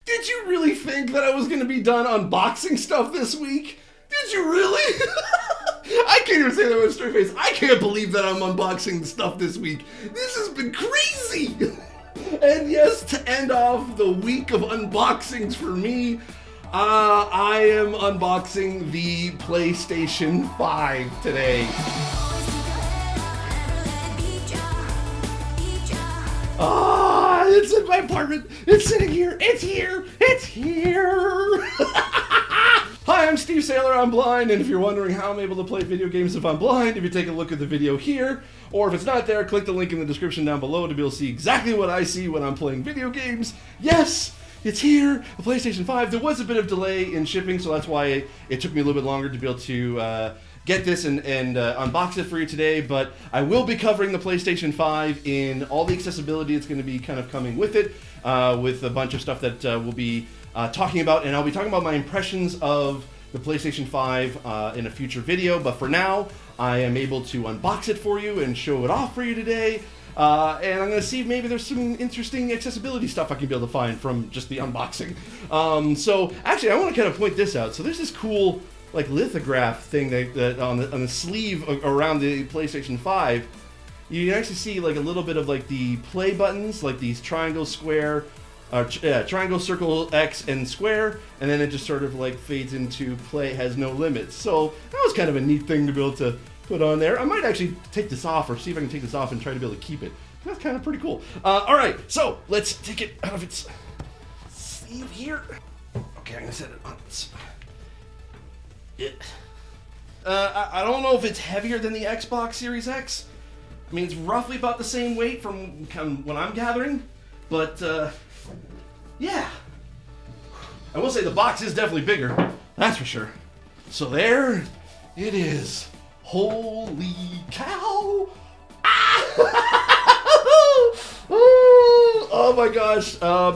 Did you really think that I was going to be done unboxing stuff this week? Did you really? I can't even say that with a straight face. I can't believe that I'm unboxing stuff this week. This has been crazy. And yes, to end off the week of unboxings for me, I am unboxing the PlayStation 5 today. It's in my apartment. It's sitting here. It's here. It's here. Hi, I'm Steve Saylor. I'm blind, and if you're wondering how I'm able to play video games if I'm blind, if you take a look at the video here, or if it's not there, click the link in the description down below to be able to see exactly what I see when I'm playing video games. Yes, it's here, the PlayStation 5. There was a bit of delay in shipping, so that's why it took me a little bit longer to be able to get this and unbox it for you today, but I will be covering the PlayStation 5 in all the accessibility that's going to be kind of coming with it, with a bunch of stuff that we'll be talking about, and I'll be talking about my impressions of the PlayStation 5 in a future video, but for now, I am able to unbox it for you and show it off for you today, and I'm going to see if maybe there's some interesting accessibility stuff I can be able to find from just the unboxing. So, actually, I want to kind of point this out. So there's this cool like lithograph thing that on the sleeve around the PlayStation 5, you can actually see like a little bit of like the play buttons, like these triangle, square, triangle, circle, X, and square, and then it just sort of like fades into play has no limits. So that was kind of a neat thing to be able to put on there. I might actually take this off or see if I can take this off and try to be able to keep it. That's kind of pretty cool. All right, so let's take it out of its sleeve here. Okay, I'm gonna set it on its. I don't know if it's heavier than the Xbox Series X. I mean, it's roughly about the same weight from kind of what I'm gathering, but yeah. I will say the box is definitely bigger, that's for sure. So there it is. Holy cow! Oh my gosh.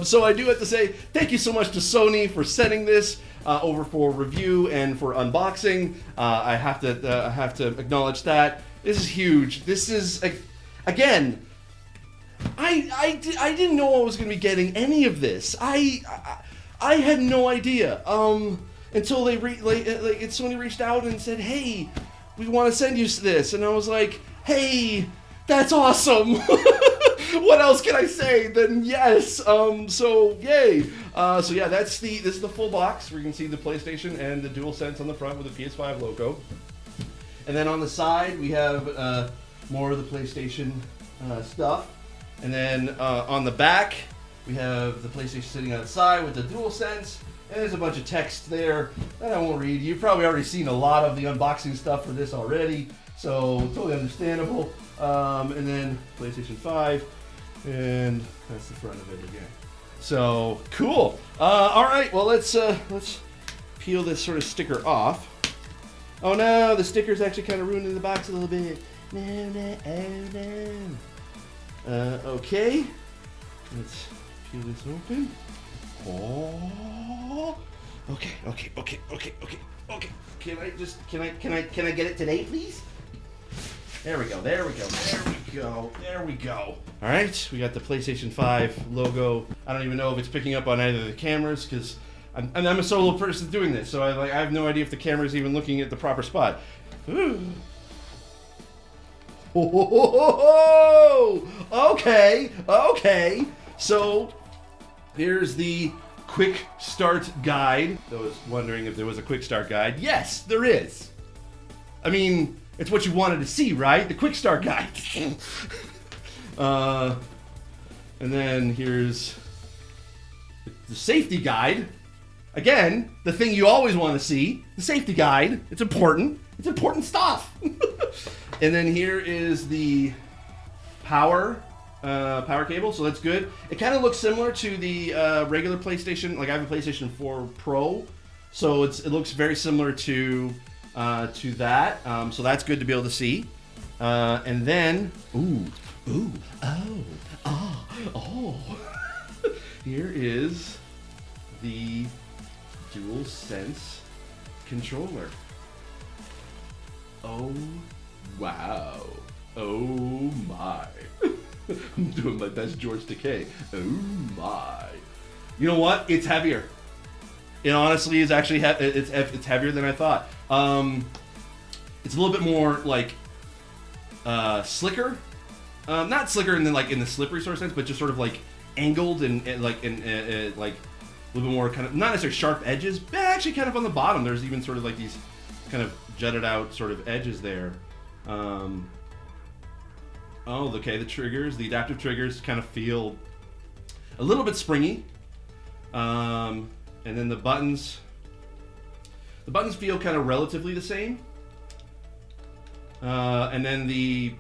So I do have to say thank you so much to Sony for sending this over for review and for unboxing. I have to acknowledge that. This is huge. This is, again, I didn't know I was going to be getting any of this. I had no idea until Sony reached out and said, hey, we want to send you this. And I was like, hey, that's awesome. What else can I say than yes? So yay. So yeah, this is the full box where you can see the PlayStation and the DualSense on the front with the PS5 logo. And then on the side we have more of the PlayStation stuff. And then on the back we have the PlayStation sitting on the side with the DualSense. And there's a bunch of text there that I won't read. You've probably already seen a lot of the unboxing stuff for this already, so totally understandable. And then PlayStation 5. And that's the front of it again. So cool. All right. Well, let's peel this sort of sticker off. Oh no, the sticker's actually kind of ruining the box a little bit. No. Okay. Let's peel this open. Oh. Okay. Can I get it today, please? There we go. All right, we got the PlayStation 5 logo. I don't even know if it's picking up on either of the cameras because I'm a solo person doing this, so I have no idea if the camera's even looking at the proper spot. Ooh. Oh, okay. So here's the quick start guide. I was wondering if there was a quick start guide. Yes, there is. I mean, it's what you wanted to see, right? The quick start guide. And then here's the safety guide. Again, the thing you always want to see. The safety guide. It's important. It's important stuff. And then here is the power cable, so that's good. It kind of looks similar to the regular PlayStation. Like I have a PlayStation 4 Pro, so it looks very similar to that. So that's good to be able to see. And then, here is the DualSense controller. Oh, wow. Oh my. I'm doing my best George Takei. Oh my. You know what? It's heavier. It honestly is actually it's heavier than I thought. It's a little bit more like slicker, not slicker in the like in the slippery sort of sense, but just sort of like angled and like a little bit more kind of not necessarily sharp edges, but actually kind of on the bottom. There's even sort of like these kind of jutted out sort of edges there. Oh, okay. The triggers, the adaptive triggers, kind of feel a little bit springy. And then the buttons feel kind of relatively the same. And then the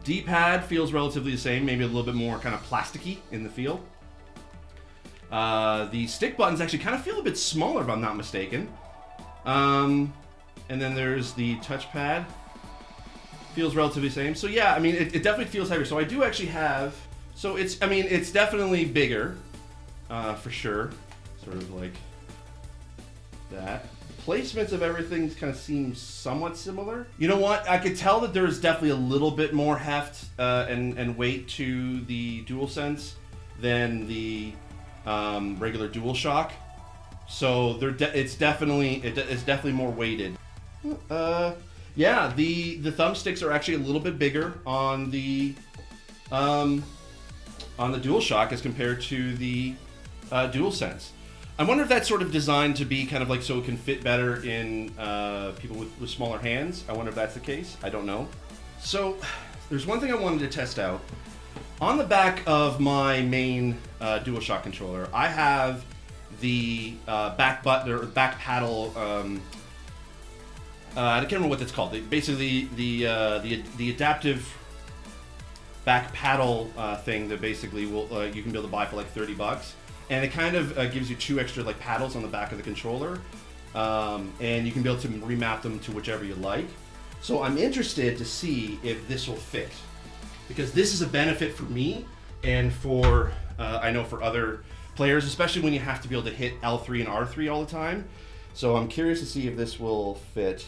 D-pad feels relatively the same, maybe a little bit more kind of plasticky in the feel. The stick buttons actually kind of feel a bit smaller, if I'm not mistaken. And then there's the touchpad. Feels relatively the same. So yeah, I mean, it definitely feels heavier. So I do actually have, so it's, I mean, it's definitely bigger, for sure. Sort of like that. Placements of everything kind of seems somewhat similar. You know what? I could tell that there's definitely a little bit more heft and weight to the DualSense than the regular DualShock. So it's definitely more weighted. Yeah, the thumbsticks are actually a little bit bigger on the DualShock as compared to the DualSense. I wonder if that's sort of designed to be kind of like so it can fit better in people with smaller hands. I wonder if that's the case. I don't know. So there's one thing I wanted to test out. On the back of my main DualShock controller, I have the back button or back paddle. I can't remember what that's called. Basically, the adaptive back paddle thing that basically will you can be able to buy for like $30. And it kind of gives you 2 extra like paddles on the back of the controller, and you can be able to remap them to whichever you like. So I'm interested to see if this will fit, because this is a benefit for me and for I know for other players, especially when you have to be able to hit L3 and R3 all the time. So I'm curious to see if this will fit.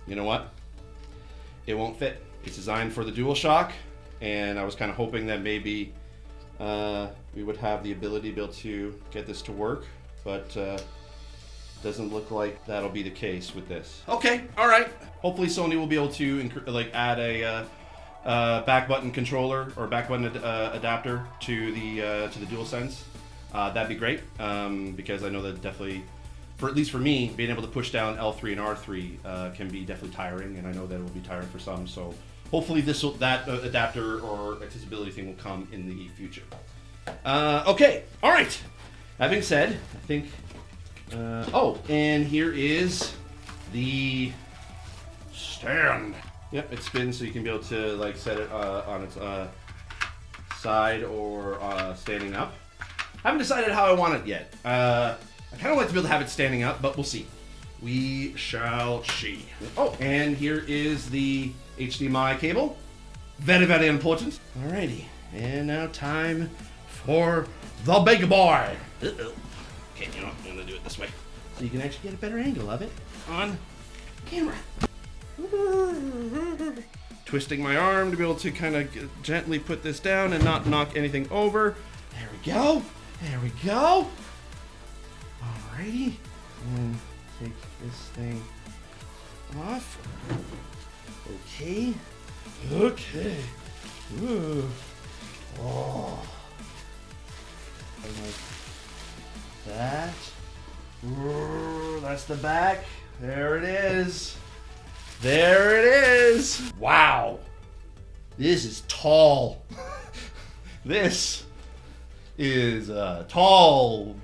You know what? It won't fit. It's designed for the DualShock, and I was kind of hoping that maybe we would have the ability to be able to get this to work, but doesn't look like that'll be the case with this. Okay, all right. Hopefully Sony will be able to like add a back button controller or back button adapter to the DualSense. That'd be great, because I know that definitely, at least for me, being able to push down L3 and R3 can be definitely tiring, and I know that it will be tiring for some. So hopefully that adapter or accessibility thing will come in the future. Okay, all right. That being said, I think. Oh, and here is the stand. Yep, it spins so you can be able to like set it on its side or standing up. I haven't decided how I want it yet. I kind of like to be able to have it standing up, but we'll see. We shall see. Oh, and here is the HDMI cable. Very, very important. Alrighty, and now time for the big boy. Uh-oh. Okay, you know what? I'm gonna do it this way, so you can actually get a better angle of it on camera. Twisting my arm to be able to kind of gently put this down and not knock anything over. There we go. There we go. Alrighty. And take this thing off. Okay. Okay. Ooh. Oh. Like that. Ooh, that's the back. There it is. There it is. Wow. This is tall. This is a tall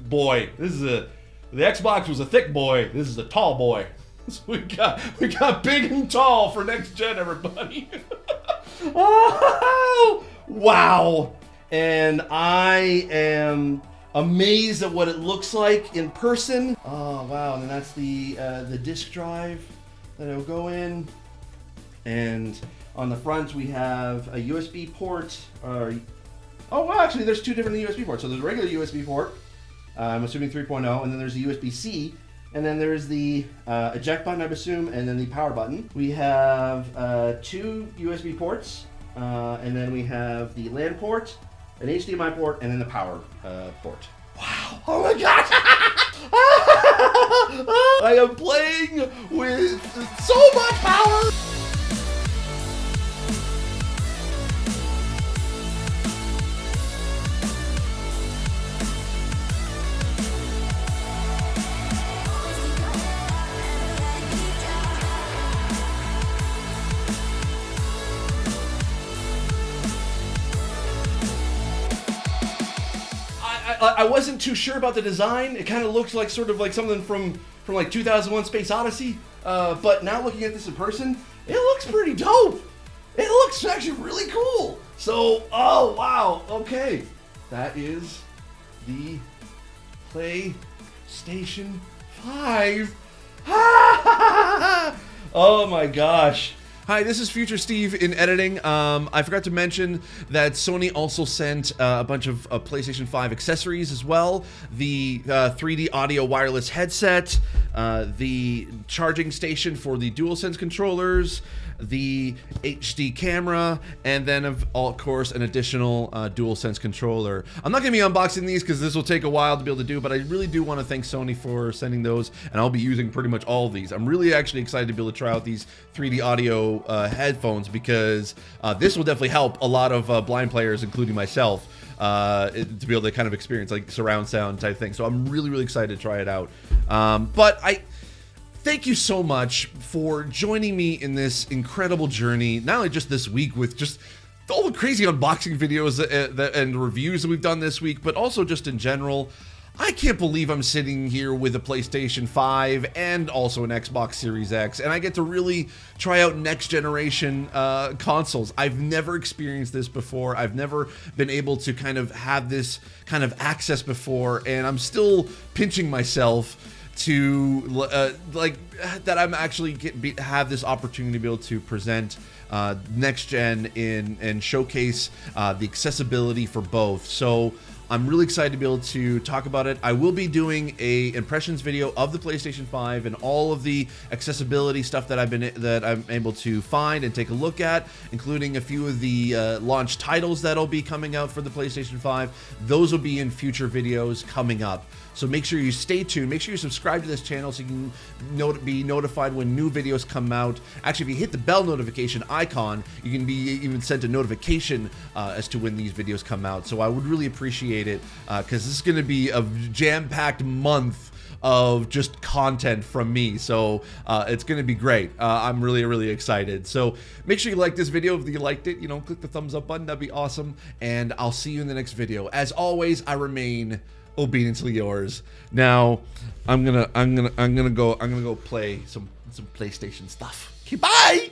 boy. This is the Xbox was a thick boy. This is a tall boy. So we got big and tall for next gen, everybody. Oh, wow. And I am amazed at what it looks like in person. Oh wow, and that's the disk drive that it'll go in. And on the front we have a USB port. Oh well, actually there's 2 different USB ports. So there's a regular USB port, I'm assuming 3.0, and then there's the USB-C, and then there's the eject button, I assume, and then the power button. We have 2 USB ports, and then we have the LAN port, an HDMI port, and then the power port. Wow. Oh my gosh. I am playing with so much power. I wasn't too sure about the design. It kind of looks like sort of like something from like 2001 Space Odyssey. But now looking at this in person, it looks pretty dope. It looks actually really cool. So, oh wow, okay. That is the PlayStation 5. Oh my gosh. Hi, this is Future Steve in editing. I forgot to mention that Sony also sent a bunch of PlayStation 5 accessories as well. The 3D audio wireless headset, the charging station for the DualSense controllers, the HD camera, and then of course an additional DualSense controller. I'm not going to be unboxing these because this will take a while to be able to do, but I really do want to thank Sony for sending those, and I'll be using pretty much all of these. I'm really actually excited to be able to try out these 3D audio headphones because this will definitely help a lot of blind players, including myself, to be able to kind of experience like surround sound type thing. So I'm really excited to try it out. But thank you so much for joining me in this incredible journey, not only just this week with just all the crazy unboxing videos and reviews that we've done this week, but also just in general. I can't believe I'm sitting here with a PlayStation 5 and also an Xbox Series X, and I get to really try out next generation consoles. I've never experienced this before. I've never been able to kind of have this kind of access before, and I'm still pinching myself to like that I'm actually have this opportunity to be able to present next gen and showcase the accessibility for both. So I'm really excited to be able to talk about it. I will be doing a impressions video of the PlayStation 5 and all of the accessibility stuff that I'm able to find and take a look at, including a few of the launch titles that'll be coming out for the PlayStation 5. Those will be in future videos coming up. So make sure you stay tuned. Make sure you subscribe to this channel so you can be notified when new videos come out. Actually, if you hit the bell notification icon, you can be even sent a notification as to when these videos come out. So I would really appreciate it because this is going to be a jam-packed month of just content from me, so it's going to be great. I'm really excited. So make sure you like this video if you liked it. You know, click the thumbs up button. That'd be awesome. And I'll see you in the next video. As always, I remain obediently yours. Now, I'm gonna go play some PlayStation stuff. Okay, bye.